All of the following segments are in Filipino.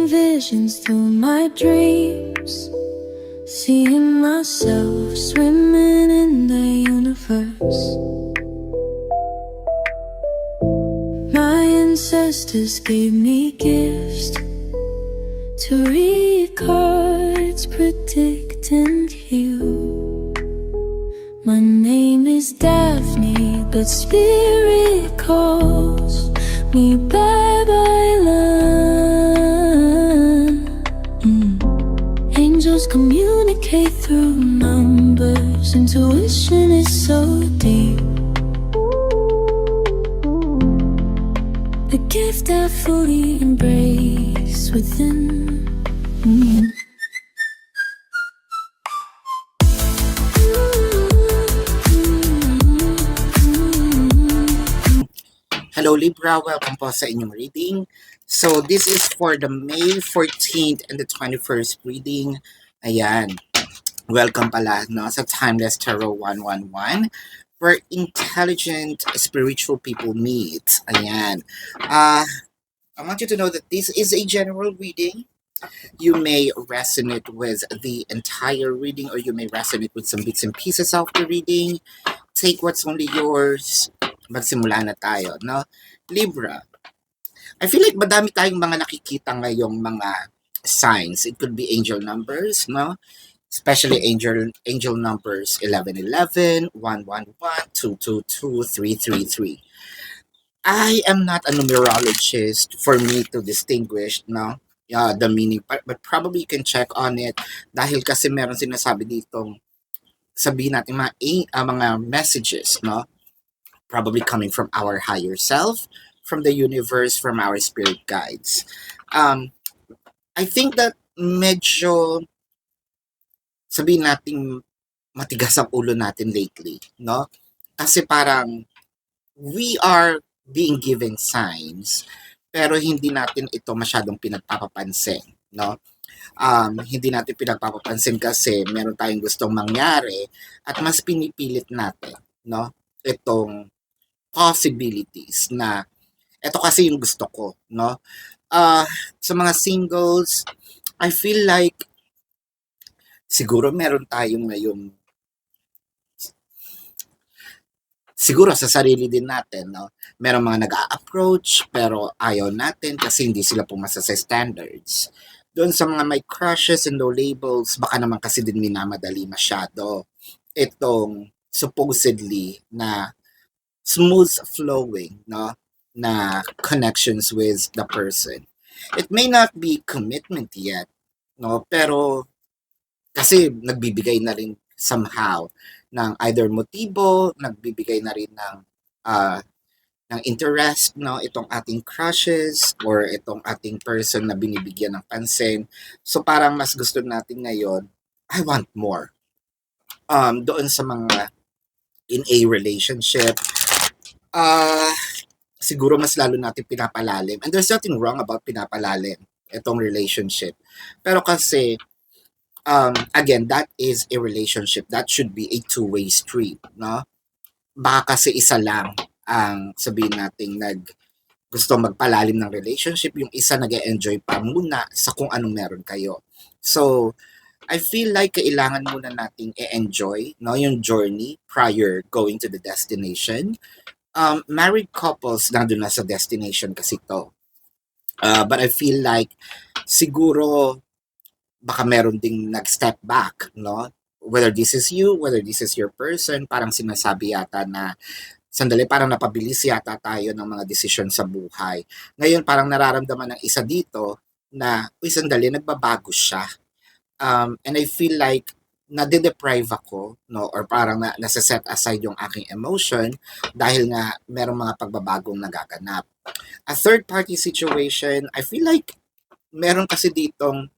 visions through my dreams, seeing myself swimming in the universe. My ancestors gave me gifts to read cards, predict and heal. My name is Daphne, but spirit calls me Babylon. Angels communicate through numbers. Intuition is so deep. The gift I fully embrace within. Hello Libra, welcome po sa inyong reading. So this is for the May 14th and the 21st reading. Ayan, welcome pala no, sa Timeless Tarot 111 where intelligent spiritual people meet. Ayan. I want you to know that this is a general reading. You may resonate with the entire reading or you may resonate with some bits and pieces of the reading. Take what's only yours. Magsimula na tayo, no? Libra, I feel like madami tayong mga nakikita ngayong mga signs. It could be angel numbers, no? Especially angel numbers 1111, 111, 222, 333. I am not a numerologist for me to distinguish, no? The meaning, but probably you can check on it dahil kasi meron sinasabi ditong sabihin natin mga messages, no? Probably coming from our higher self, from the universe, from our spirit guides. I think that medyo, sabihin natin, matigas ang ulo natin lately, no? Kasi parang we are being given signs, pero hindi natin ito masyadong pinagpapapansin, no? Hindi natin pinagpapapansin kasi meron tayong gustong mangyari at mas pinipilit natin, no? Itong possibilities na ito kasi yung gusto ko, no? Sa mga singles, I feel like siguro meron tayong ngayon siguro sa sarili din natin, no? Merong mga nag-a-approach pero ayaw natin kasi hindi sila pumasa sa standards. Doon sa mga may crushes and no labels, baka naman kasi din minamadali masyado itong supposedly na smooth flowing, no, na connections with the person. It may not be commitment yet, no, pero kasi nagbibigay na rin somehow ng either motibo, nagbibigay na rin ng interest, no, itong ating crushes or itong ating person na binibigyan ng pansin. So parang mas gusto natin ngayon, I want more. Doon sa mga in a relationship, siguro mas lalo natin pinapalalim. And there's nothing wrong about pinapalalim itong relationship. Pero kasi, again, that is a relationship. That should be a two-way street, no? Baka kasi isa lang ang sabihin nating gusto magpalalim ng relationship, yung isa nag-enjoy pa muna sa kung anong meron kayo. So, I feel like kailangan muna nating i-enjoy, no, yung journey prior going to the destination. Married couples nandun na sa destination kasi to. But I feel like siguro baka meron ding nag-step back, no? Whether this is you, whether this is your person, parang sinasabi yata na sandali, parang napabilis yata tayo ng mga desisyon sa buhay. Ngayon, parang nararamdaman ng isa dito na, uy, sandali, nagbabago siya. And I feel like nade-deprive ako, no, or parang nasa-set aside yung aking emotion dahil nga merong mga pagbabagong nagaganap. A third-party situation, I feel like meron kasi ditong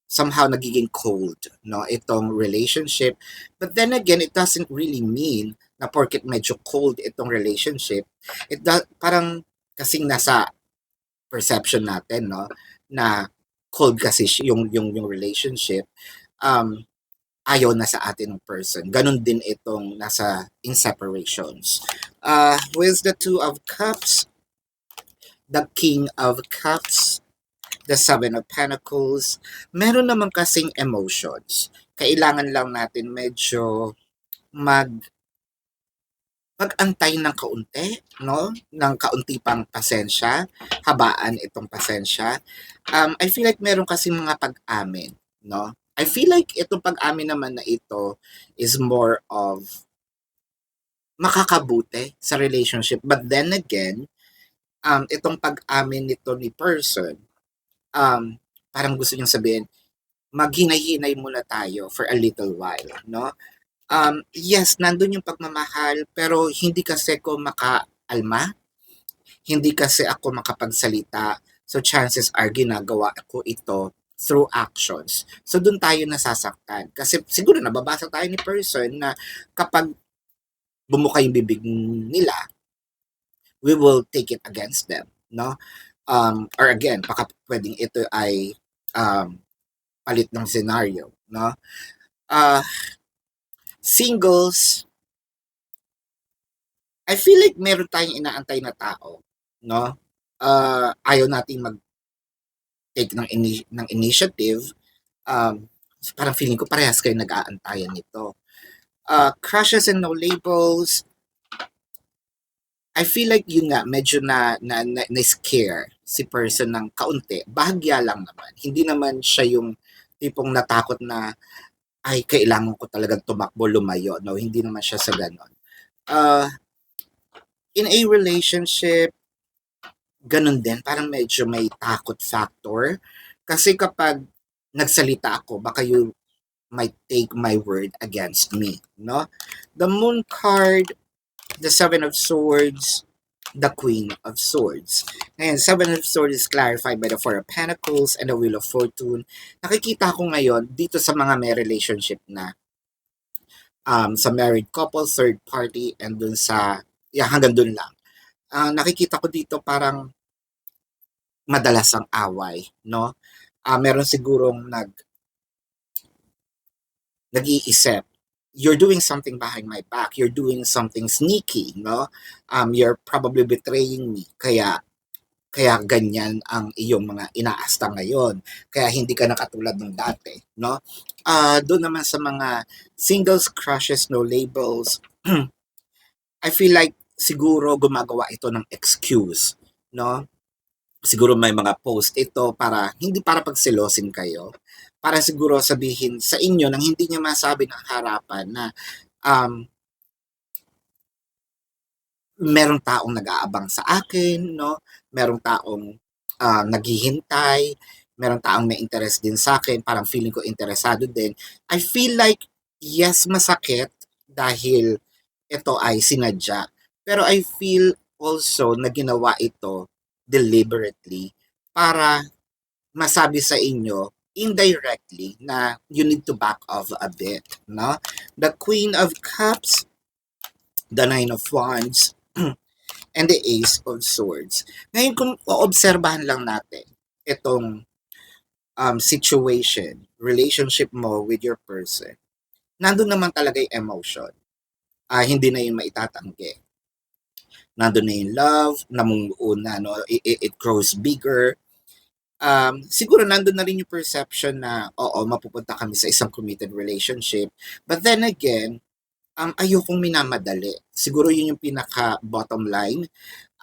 somehow nagiging cold, no, itong relationship. But then again, it doesn't really mean na porket medyo cold itong relationship, parang kasing nasa perception natin, no, na cold kasi yung relationship, ayaw na sa atin ng person. Ganon din itong nasa in separations. With the Two of Cups, the King of Cups, the Seven of Pentacles. Meron naman kasing emotions. Kailangan lang natin medyo mag-antay ng kaunti, no? Ng kaunti pang pasensya, habaan itong pasensya. I feel like meron kasi mga pag-amin, no? I feel like itong pag-amin naman na ito is more of makakabuti sa relationship. But then again, itong pag-amin nito ni person, parang gusto niyang sabihin, maghinay-hinay muna tayo for a little while, no? Yes, nandun yung pagmamahal, pero hindi kasi ako makaalma, hindi kasi ako makapagsalita. So chances are ginagawa ko ito through actions. So doon tayo nasasaktan. Kasi siguro nababasa tayo ni person na kapag bumuka yung bibig nila, we will take it against them, no? Or again, baka pwedeng ito ay palit ng scenario, no? Singles, I feel like meron tayong inaantay na tao, no? Ayaw nating mag-take ng initiative. Parang feeling ko parehas kayo nag-aantayan nito. Crushes and no labels, I feel like yun nga, medyo na-scare si person ng kaunti. Bahagya lang naman. Hindi naman siya yung tipong natakot na, ay, kailangan ko talagang tumakbo, lumayo. No, hindi naman siya sa ganon. In a relationship, ganun din. Parang medyo may takot factor. Kasi kapag nagsalita ako, baka you might take my word against me. No? The Moon card, the Seven of Swords, the Queen of Swords. Ngayon, Seven of Swords is clarified by the Four of Pentacles and the Wheel of Fortune. Nakikita ko ngayon dito sa mga may relationship na sa married couple, third party, and dun sa, hanggang dun lang. Nakikita ko dito parang madalas ang away, no? Meron sigurong nag-iisip, you're doing something behind my back, you're doing something sneaky, no? You're probably betraying me, kaya ganyan ang iyong mga inaasta ngayon. Kaya hindi ka nakatulad ng dati, no? Doon naman sa mga singles, crushes, no labels, I feel like siguro gumagawa ito ng excuse, no? Siguro may mga post ito para hindi para pagselosin kayo, para siguro sabihin sa inyo nang hindi niya masabi ng harapan na merong taong nag-aabang sa akin, no? Merong taong naghihintay, merong taong may interest din sa akin, parang feeling ko interesado din. I feel like, yes, masakit dahil ito ay sinadya. Pero I feel also na ginawa ito deliberately para masabi sa inyo indirectly na you need to back off a bit, no? The Queen of Cups, the Nine of Wands, and the Ace of Swords. Ngayon, kung oobserbahan lang natin itong situation, relationship mo with your person, nandun naman talaga yung emotion. Hindi na yung maitatanggi. Nandun na yung love, namumuo na, no? It grows bigger. Siguro nandun na rin yung perception na, oo, mapupunta kami sa isang committed relationship. But then again, ayokong minamadali. Siguro yun yung pinaka bottom line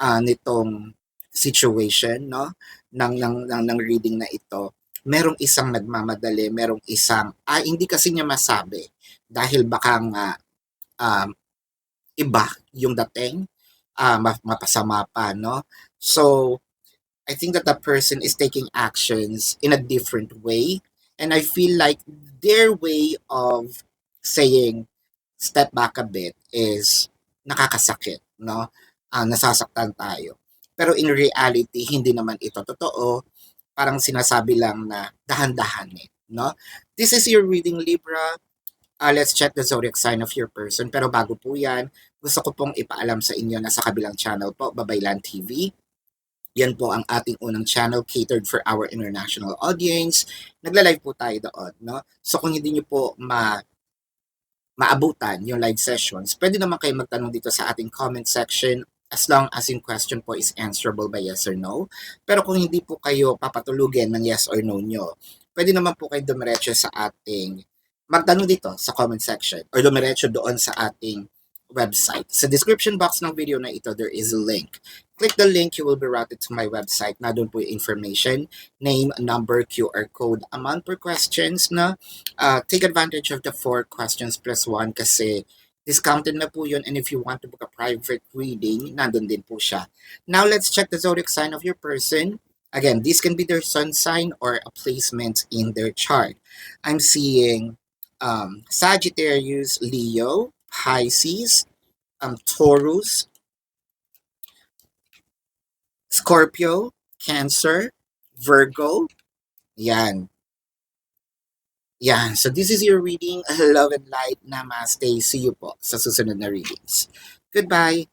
nitong situation, no? ng reading na ito. Merong isang nagmamadali, merong isang hindi kasi niya masabi dahil baka nga iba yung dating, mapasama pa, no? So I think that the person is taking actions in a different way, and I feel like their way of saying step back a bit is nakakasakit, no? Nasasaktan tayo. Pero in reality, hindi naman ito totoo. Parang sinasabi lang na dahan-dahanin, no? This is your reading, Libra. Let's check the zodiac sign of your person. Pero bago po yan, gusto ko pong ipaalam sa inyo na sa kabilang channel po, Babaylan TV. Yan po ang ating unang channel catered for our international audience. Nagla-live po tayo doon, no? So kung hindi niyo po maabutan yung live sessions, pwede naman kayo magtanong dito sa ating comment section as long as in question po is answerable by yes or no. Pero kung hindi po kayo papatulugin ng yes or no nyo, pwede naman po kayo dumiretso sa ating, magtanong dito sa comment section or dumiretso doon sa ating website. Sa description box ng video na ito, there is a link. Click the link, you will be routed to my website. Na doon po yung information, name, number, QR code, amount per questions na take advantage of the 4 questions plus 1 kasi discounted na po yun, and if you want to book a private reading, nandun din po siya. Now, let's check the zodiac sign of your person. Again, this can be their sun sign or a placement in their chart. I'm seeing Sagittarius, Leo, Pisces, Taurus, Scorpio, Cancer, Virgo. Yan. Yan. So this is your reading. Love and light. Namaste. See you po sa susunod na readings. Goodbye.